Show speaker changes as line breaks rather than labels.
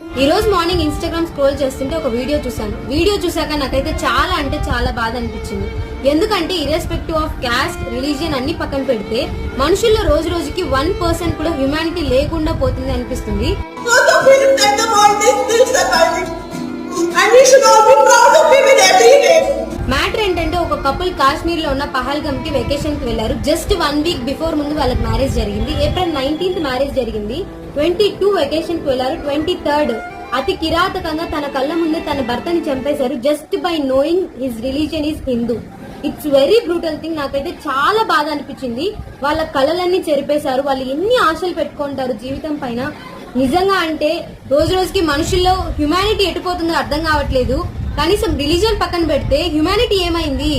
ఈ రోజు morning Instagram scroll చేస్తుంటే ఒక వీడియో చూసాను. వీడియో చూసాక నాకైతే చాలా అంటే చాలా బాధ అనిపించింది. ఎందుకంటే ఇర్రెస్పెక్టివ్ ఆఫ్ క్యాస్ట్, రిలీజియన్ అన్ని పక్కన పెడితే మనుషుల్లో రోజు రోజుకి 1% కూడా హ్యుమానిటీ లేకుండా పోతుంది అనిపిస్తుంది. మ్యాటర్ ఏంటంటే ఒక కపుల్ కాశ్మీర్ లో ఉన్న పహల్గమ్ కి వెకేషన్ కి వెళ్లారు. జస్ట్ 1 వీక్ బిఫోర్ ముందు వాళ్ళకి మ్యారేజ్ జరిగింది. ఏప్రిల్ 19th మ్యారేజ్ జరిగింది. 22 వెకేషన్ కి వెళ్లారు. 23rd అతి కిరాతకంగా తన కళ్ళ ముందే తన భర్తని చంపేశారు. Just by knowing his religion is Hindu. It's very brutal thing. నాకైతే చాలా బాధ అనిపించింది. వాళ్ళ కళలన్నీ చెరిపేశారు. వాళ్ళు ఎన్ని ఆశలు పెట్టుకుంటారు జీవితం పైన. నిజంగా అంటే రోజు రోజుకి మనుషుల్లో హ్యుమానిటీ ఎటుపోతుందో అర్థం కావట్లేదు. కనీసం రిలీజియన్ పక్కన పెడితే హ్యుమానిటీ ఏమైంది?